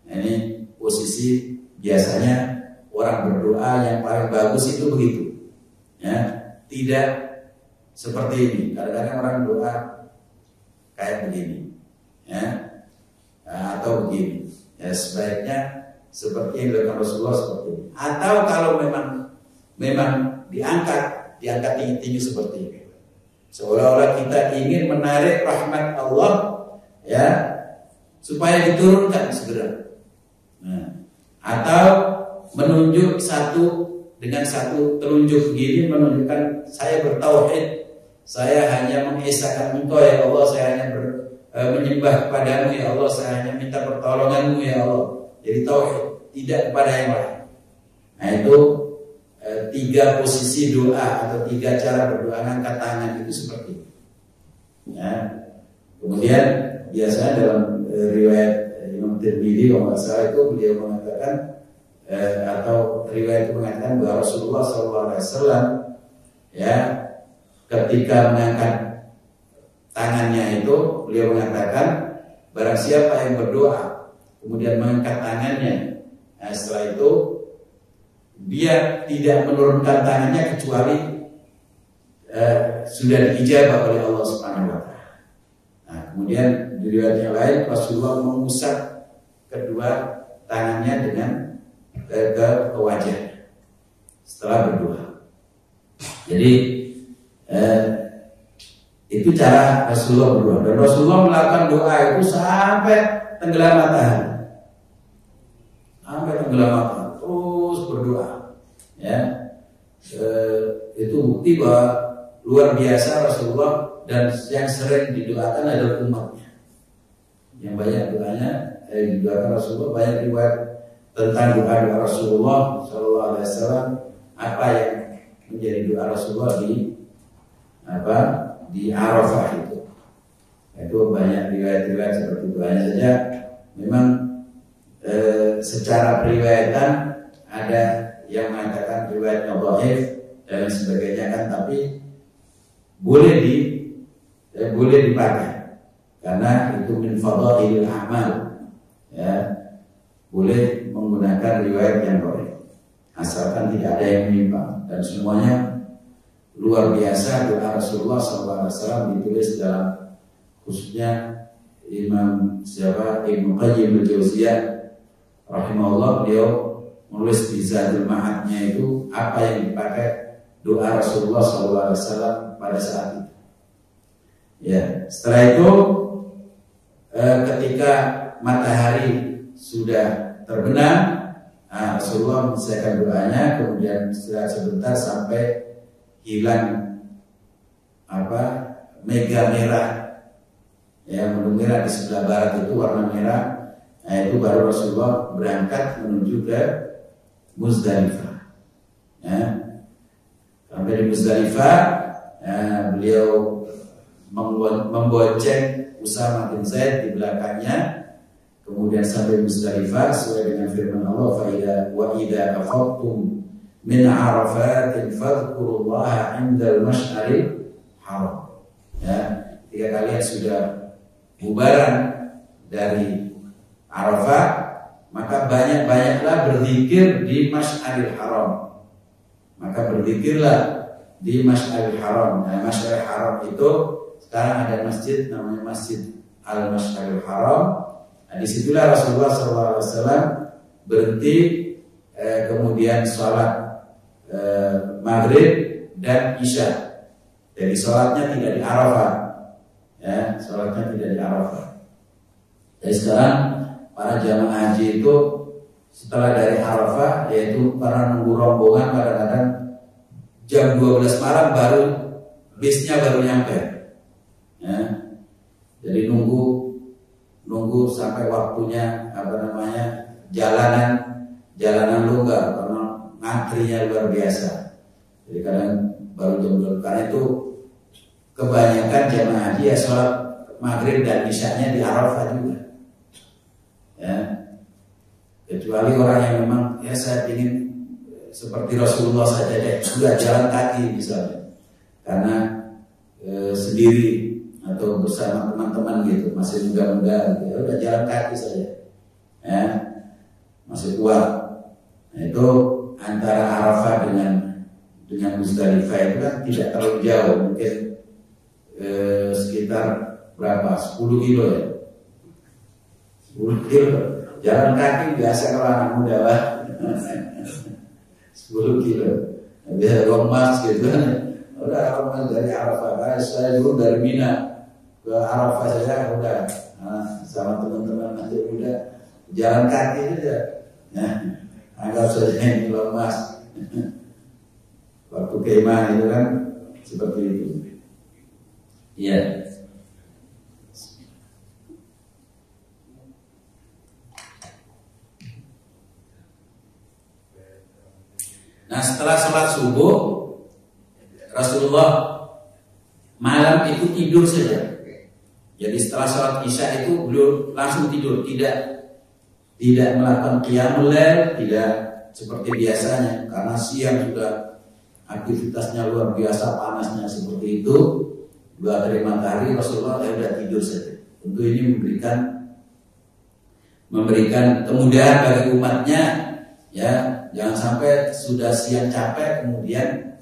Nah, ini posisi biasanya orang berdoa yang paling bagus itu begitu, ya, tidak seperti ini. Kadang-kadang orang doa kayak begini, ya, atau begini. Ya, sebaiknya seperti yang dilakukan Rasulullah seperti ini. Atau kalau memang diangkat tinggi-tinggi seperti ini, seolah-olah kita ingin menarik rahmat Allah ya supaya diturunkan segera. Nah, atau menunjuk dengan satu telunjuk begini, menunjukkan saya bertauhid, saya hanya mengesahkan Engkau ya Allah, saya hanya menyembah kepadamu ya Allah, saya hanya minta pertolonganmu ya Allah. Jadi tauhid, tidak kepada yang lain. Nah, itu 3 posisi doa atau 3 cara berdoa angkat tangan itu seperti itu. Ya. Kemudian biasanya dalam riwayat Imam Tirmidzi kalau nggak salah itu beliau mengatakan atau riwayat itu mengatakan bahwa Rasulullah SAW ya ketika mengangkat tangannya itu beliau mengatakan barang siapa yang berdoa kemudian mengangkat tangannya, nah setelah itu dia tidak menurunkan tangannya kecuali sudah diijabah oleh Allah Subhanahu wa taala. Nah, kemudian di riwayat yang lain Rasulullah mengusap kedua tangannya dengan ke wajah setelah berdoa. Jadi itu cara Rasulullah berdoa. Dan Rasulullah melakukan doa itu sampai tenggelam matahari. Sampai tenggelam matahari. berdoa. Ya, itu bukti bahwa luar biasa Rasulullah, dan yang sering didoakan adalah umatnya. Yang banyak doanya didoakan Rasulullah, banyak riwayat tentang doa Rasulullah Shallallahu Alaihi Wasallam. Apa yang menjadi doa Rasulullah di Arafah itu banyak riwayat-riwayat seperti itu. Hanya saja memang secara periwayatan ada yang mengatakan riwayatnya dhaif dan sebagainya kan, tapi boleh dipakai karena itu min fadhailil a'mal, ya, boleh menggunakan riwayat yang dhaif asalkan tidak ada yang menyimpang, dan semuanya luar biasa. Doa Rasulullah SAW ditulis dalam, khususnya Imam Ibnu Qayyim al-Jauziyah rahimahullah, beliau menulis di Zadul Ma'adnya itu apa yang dipakai doa Rasulullah SAW pada saat itu. Ya, setelah itu ketika matahari sudah terbenam, Rasulullah menyelesaikan doanya, kemudian setelah sebentar sampai hilang mega merah, ya, menu merah di sebelah barat itu warna merah. Nah, itu baru Rasulullah berangkat menuju ke Muzdalifah. Ya. Sampai di Muzdalifah, beliau membonceng Usama bin Zaid di belakangnya. Kemudian sampai Muzdalifah sesuai dengan firman Allah, wa idza afaqtum min Arafatin fadhkurullaha 'indal masy'aril haram. Ya, ketika kalian sudah bubaran dari Arafah, maka banyak-banyaklah berzikir di Masy'aril Haram. Maka berzikirlah di Masy'aril Haram. Nah, Masy'aril Haram itu sekarang ada masjid namanya Masjid Al-Masy'aril Haram. Nah, disitulah Rasulullah SAW berhenti, kemudian sholat maghrib dan isya. Jadi sholatnya tidak di Arafah, ya, sholatnya tidak di Arafah. Jadi sekarang para jamaah haji itu setelah dari Arafah, yaitu para nunggu rombongan, kadang-kadang jam 12 malam baru bisnya baru nyampe, ya. Jadi nunggu sampai waktunya jalanan longgar karena ngantrinya luar biasa. Jadi kadang baru jam 12, karena itu kebanyakan jamaah haji ya sholat maghrib dan isyanya di Arafah juga. Ya, kecuali orang yang memang saya ingin seperti Rasulullah saja deh, sudah jalan kaki misalnya, karena sendiri atau bersama teman-teman gitu, masih muda-muda gitu, ya udah jalan kaki saja, ya, masih kuat. Nah, itu antara Arafah dengan Muzdalifah itu kan tidak terlalu jauh, mungkin sekitar berapa? 10 kilo ya. 10 kilo jalan kaki biasa kalau anak muda lah. 10 kilo biasa romas gitu. Udah romas dari Arafah. Saya dulu dari Mina ke Arafah saja udah sama teman-teman nanti muda jalan kaki saja. Anggap saja ini romas. Waktu kemah itu kan seperti itu. Iya. Nah, setelah sholat subuh, Rasulullah malam itu tidur saja. Jadi setelah sholat isya itu beliau langsung tidur, tidak melakukan qiyamul lail, tidak seperti biasanya, karena siang sudah aktivitasnya luar biasa panasnya seperti itu. Dua hari matahari Rasulullah sudah tidur saja. Tentu ini memberikan kemudahan bagi umatnya, ya. Jangan sampai sudah siang capek kemudian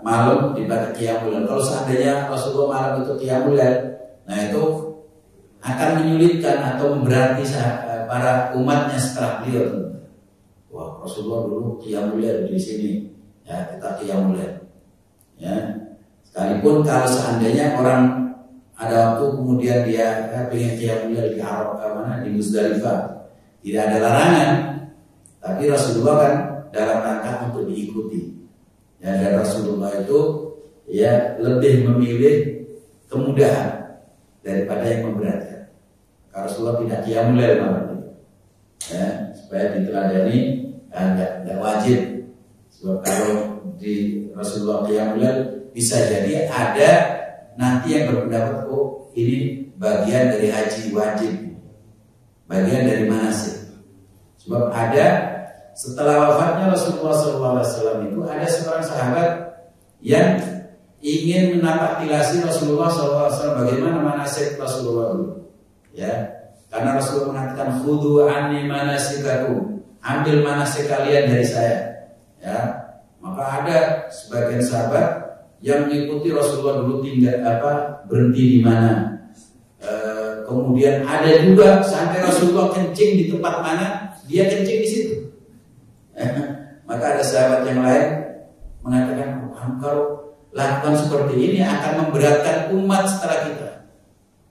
malam dipakai qiyamul lail. Kalau seandainya Rasulullah malam itu qiyamul lail, nah itu akan menyulitkan atau memberati para umatnya setelah beliau. Wah, Rasulullah dulu qiyamul lail di sini, ya kita qiyamul lail. Ya, sekalipun kalau seandainya orang ada waktu kemudian dia ingin qiyamul lail di Arafah di Muzdalifah, tidak ada larangan. Tapi Rasulullah kan dalam rangka untuk diikuti. Ya, dan Rasulullah itu ya lebih memilih kemudahan daripada yang memberatkan. Karena Rasulullah tidak qiyamul lail malam itu. Ya, supaya diteladani enggak wajib. Sebab kalau di Rasulullah qiyamul lail bisa jadi ada nanti yang berpendapat ini bagian dari haji wajib, bagian dari manasik. Sebab ada setelah wafatnya Rasulullah SAW itu ada seorang sahabat yang ingin menapaktilasi Rasulullah SAW bagaimana manasik Rasulullah dulu. Ya, karena Rasulullah mengatakan khudhu anni manasikakum, ambil manasik kalian dari saya. Ya, maka ada sebagian sahabat yang mengikuti Rasulullah dulu berhenti di mana. Kemudian ada juga sampai Rasulullah kencing di tempat mana dia kencing di situ. Maka ada sahabat yang lain mengatakan kalau lakukan seperti ini akan memberatkan umat setelah kita.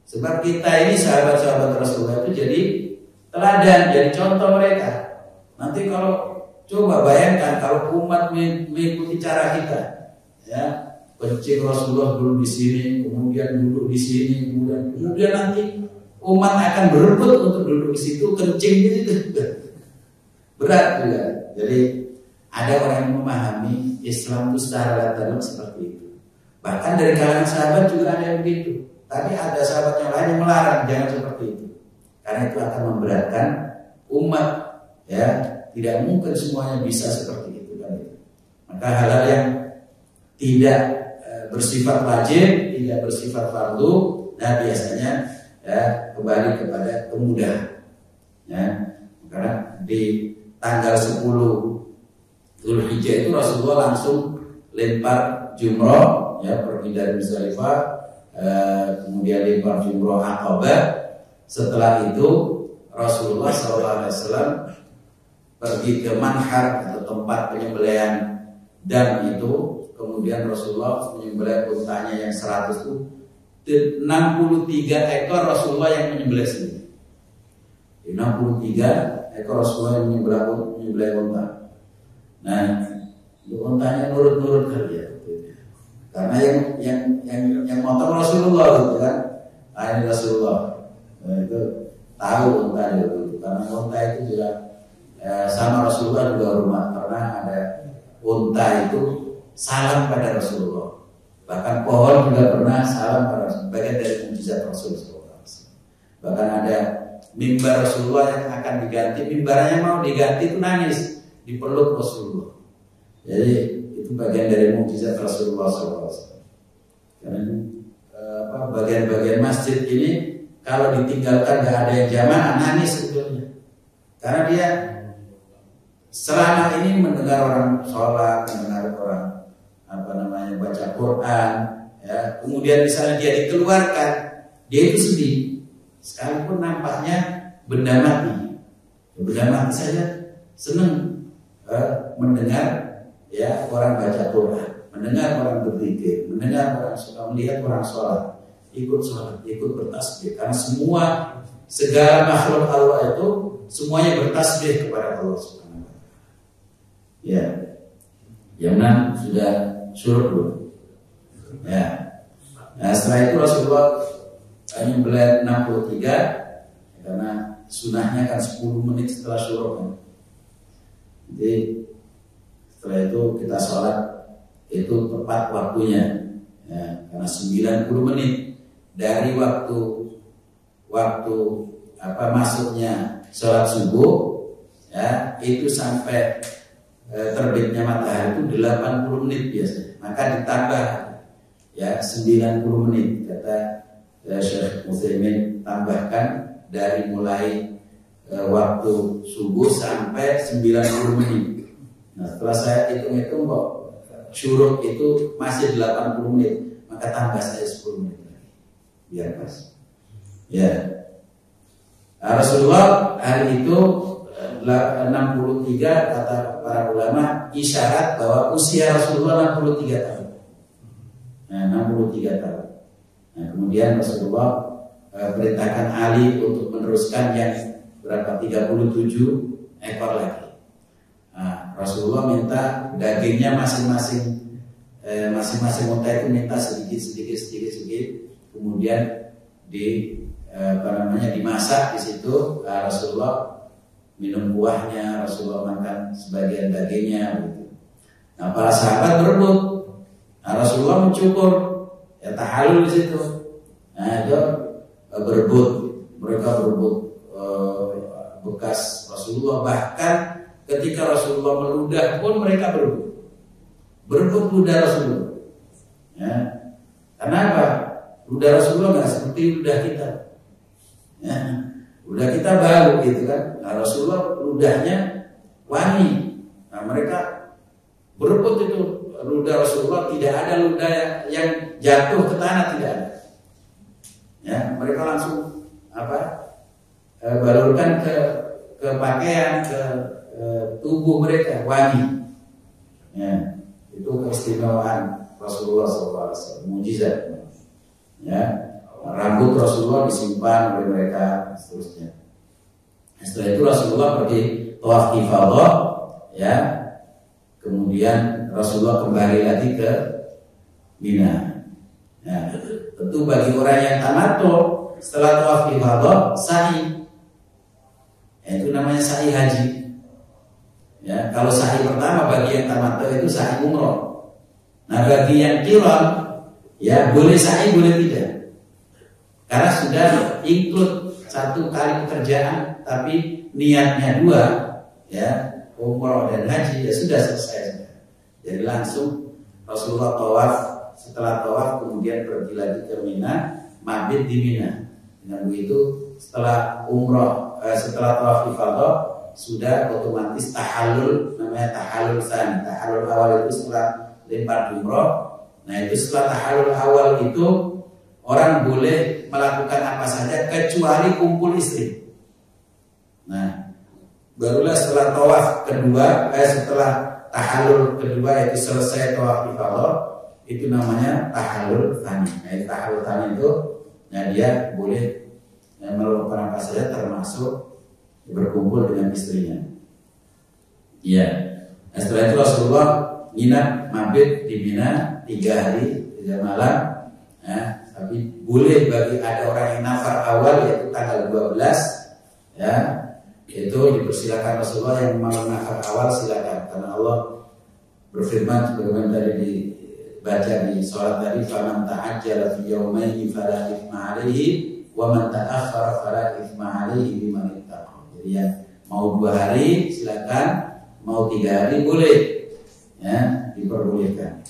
Sebab kita ini sahabat-sahabat Rasulullah itu jadi teladan, jadi contoh mereka. Nanti kalau coba bayangkan kalau umat mengikuti cara kita, ya kencing Rasulullah dulu di sini, kemudian duduk di sini, kemudian nanti umat akan berebut untuk duduk di situ, kencing di situ. Berat juga. Jadi ada orang yang memahami Islam itu secara latar seperti itu. Bahkan dari kalangan sahabat juga ada yang begitu. Tapi ada sahabat yang lain yang melarang jangan seperti itu. Karena itu akan memberatkan umat. Ya, tidak mungkin semuanya bisa seperti itu kan. Maka hal-hal yang tidak bersifat wajib, tidak bersifat fardu, nah biasanya ya kembali kepada kemudahan. Ya, karena di tanggal 10 Dzulhijjah itu Rasulullah langsung lempar jumroh, ya pergi dari Muzdalifah, kemudian lempar jumroh Aqabah. Setelah itu Rasulullah SAW pergi ke manhar atau tempat penyembelihan dam itu. Kemudian Rasulullah menyembelih untanya yang 100 itu 63 ekor Rasulullah yang menyembelih sendiri. 63 ekor Rasulullah yang menyembelih unta. Nah, untanya nurut-nurut kali ya. Karena yang motong Rasulullah gitu kan. Ini Rasulullah. Nah, itu tahu unta itu. Karena unta itu juga sama Rasulullah juga hormat. Pernah ada unta itu salam pada Rasulullah. Bahkan pohon juga pernah salam pada Rasulullah. Bagian dari mukjizat Rasulullah. Bahkan ada mimbar Rasulullah yang akan diganti. Mimbarnya mau diganti itu nangis, dipeluk Rasulullah. Jadi itu bagian dari mukjizat Rasulullah SAW. Karena bagian-bagian masjid ini kalau ditinggalkan gak ada yang jamaah nangis sebetulnya. Karena dia selama ini mendengar orang sholat, mendengar orang baca Quran, ya. Kemudian misalnya dia dikeluarkan, dia itu sedih. Sekalipun nampaknya benda mati saja senang mendengar ya orang baca Quran, mendengar orang berzikir, mendengar orang sholat, melihat orang sholat, ikut bertasbih. Karena segala makhluk Allah itu semuanya bertasbih kepada Allah Subhanahu wa taala. Ya. Yang 6 sudah surut dulu. Ya. Nah, setelah itu Rasulullah menyembelih 63 karena sunahnya kan 10 menit setelah surut kan. Jadi setelah itu kita sholat itu tepat waktunya. Ya, karena 90 menit dari waktu masuknya sholat subuh ya itu sampai terbitnya matahari itu 80 menit biasanya. Maka ditambah ya 90 menit kata Syekh Utsaimin, tambahkan dari mulai waktu subuh sampai 90 menit. Nah, setelah saya hitung-hitung kok syuruk itu masih 80 menit, maka tambah saya 10 menit lagi biar pas. Ya. Rasulullah hari itu 63 kata para ulama isyarat bahwa usia Rasulullah 63 tahun. Nah, 63 tahun. Nah, kemudian Rasulullah perintahkan Ali untuk meneruskan yang berapa 37 ekor lagi. Rasulullah minta dagingnya masing-masing unta itu minta sedikit, kemudian dimasak di situ. Rasulullah minum buahnya, Rasulullah makan sebagian dagingnya gitu. Nah, para sahabat berebut. Nah, Rasulullah mencukur, ya tahalul di situ. Nah, itu mereka berebut bekas Rasulullah. Bahkan ketika Rasulullah meludah pun mereka berebut ludah Rasulullah. Ya. Kenapa? Ludah Rasulullah nggak seperti ludah kita. Ya. Ludah kita bau gitu kan. Nah, Rasulullah ludahnya wangi. Nah, mereka berebut itu ludah Rasulullah. Tidak ada ludah yang jatuh ke tanah, tidak ada. Ya, mereka langsung balurkan ke pakaian, ke tubuh mereka, wangi. Ya, itu keistimewaan Rasulullah SAW, mujizat. Ya, rambut Rasulullah disimpan oleh mereka, seterusnya. Setelah itu Rasulullah pergi tawaf ifadah, ya. Kemudian Rasulullah kembali lagi ke Mina. Ya, tentu bagi orang yang tamattu setelah tawaf ifadah, sa'i. Itu namanya sa'i haji. Ya, kalau sa'i pertama bagi yang tamattu itu sa'i umroh. Nah, bagi yang qiran, ya boleh sa'i boleh tidak. Karena sudah include satu kali pekerjaan, tapi niatnya dua, ya umroh dan haji, ya sudah selesai. Jadi langsung Rasulullah tawaf, setelah tawaf kemudian pergi lagi ke Mina, mabit di Mina. Dengan begitu setelah umroh, setelah tawaf ifadah sudah otomatis tahallul, namanya tahallul tsani. Tahallul awal itu setelah lempar umroh. Nah, itu setelah tahallul awal itu orang boleh melakukan apa saja kecuali kumpul istri. Nah, barulah setelah tawaf kedua, setelah tahallul kedua itu selesai tawaf ifadah, itu namanya tahallul tsani. Nah, tahallul tsani itu, nah dia boleh melakukan apa saja termasuk berkumpul dengan istrinya. Iya. Nah, setelah itu Rasulullah nginap mabit di Mina 3 hari 3 malam. Ya, tapi boleh bagi ada orang yang nafar awal yaitu tanggal 12, ya, itu dipersilakan Rasulullah. Yang mau nafar awal silakan, karena Allah berfirman sebagaimana tadi dibaca di sholat tadi, faman ta'ajjala fi yawmaini fala ithma 'alaihi wa man ta'akhkhara fala ithma 'alaihi biman ittaqa. Jadi ya mau 2 hari silakan, mau 3 hari boleh, ya diperbolehkan.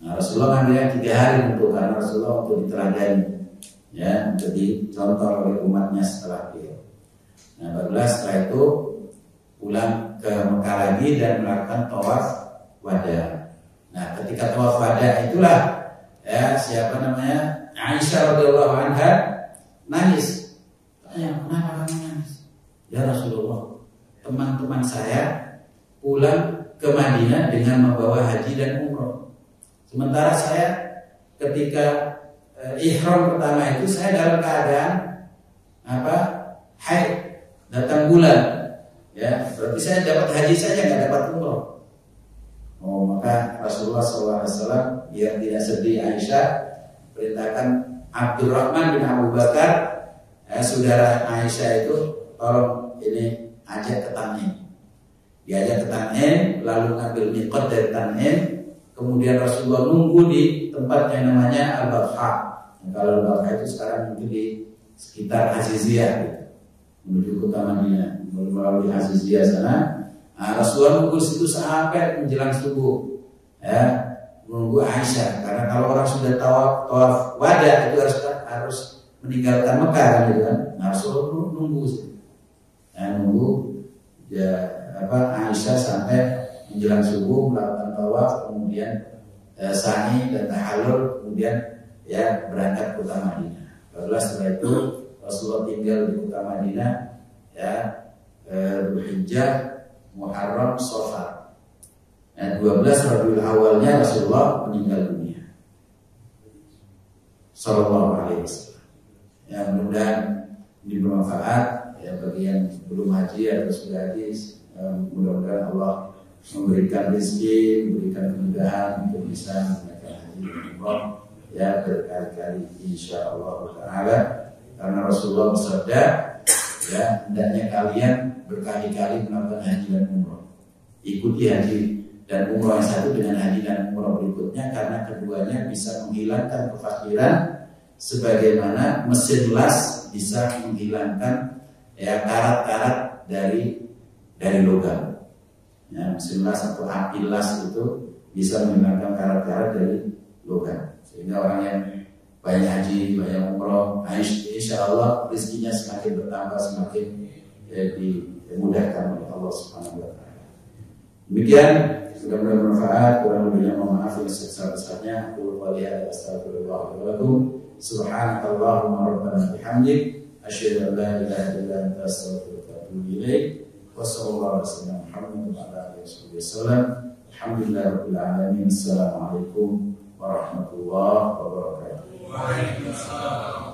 Nah, Rasulullah ngambil yang 3 hari untuk, karena Rasulullah untuk diteladani, ya, untuk dicontoh oleh umatnya setelah beliau. Nah, barulah setelah itu pulang ke Mekah lagi dan melakukan tawaf wada. Nah, ketika tawaf wada itulah, ya, siapa namanya, Aisyah radhiyallahu anha nangis. Tanya, kenapa kamu nangis? Ya Rasulullah, teman-teman saya pulang ke Madinah dengan membawa haji dan umroh. Sementara saya ketika ihram pertama itu saya dalam keadaan haid, datang bulan, ya berarti saya dapat haji saja nggak dapat umroh. Oh, maka Rasulullah SAW biar tidak sedih Aisyah perintahkan Abdurrahman bin Abu Bakar, saudara Aisyah itu, tolong ini ajak ke Tan'im. Diajak ke Tan'im, lalu ngambil miqat dari Tan'im. Kemudian Rasulullah nunggu di tempat yang namanya Al-Batha. Kalau Al-Batha itu sekarang mungkin di sekitar Aziziyah gitu, menuju kota Madinah, melalui Aziziyah sana. Nah, Rasulullah nunggu situ sampai menjelang subuh, ya, menunggu Aisyah. Karena kalau orang sudah tawaf wada itu harus meninggalkan Mekah kan, gitu kan. Nah, Rasulullah nunggu situ, nunggu ya Aisyah sampai menjelang subuh melakukan tawaf, kemudian sa'i dan tahallul, kemudian ya berangkat ke kota Madinah. Barulah setelah itu Rasulullah tinggal di kota Madinah, ya, Dzulhijjah, Muharram, Shafar. Nah, 12 Rabiul Awalnya Rasulullah meninggal dunia. Sallallahu alaihi wasallam. Ya, mudah-mudahan ini bermanfaat, ya, bagi yang belum haji atau sudah haji. Mudah-mudahan Allah memberikan rezeki, memberikan kemudahan untuk bisa menunaikan haji dan umrah ya berkali-kali insyaallah taala. Karena Rasulullah bersabda, ya hendaknya kalian berkali-kali melakukan haji dan umrah. Ikuti haji dan umrah yang satu dengan haji dan umrah berikutnya, karena keduanya bisa menghilangkan kefakiran sebagaimana mesin las bisa menghilangkan ya karat-karat dari logam. Ya, mesin las atau api las itu bisa menghilangkan karat-karat dari logam. Sehingga orang yang banyak haji, banyak umroh, insya Allah rezekinya semakin bertambah, semakin dimudahkan oleh Allah Subhanahu Wa Taala. Demikian, sudah bermanfaat. Kurang lebihnya mohon maaf yang sebesar-besarnya. Aku waliya astagfirullah wa lakum. Subhanakallahumma rabbana bihamdik, asyhadu an la ilaha illa anta astaghfiruka wa atubu ilaik. Wassallallahu alaihi wasallam. Alhamdulillahirabbil alamin. Assalamualaikum warahmatullahi wabarakatuh. Waalaikumsalam.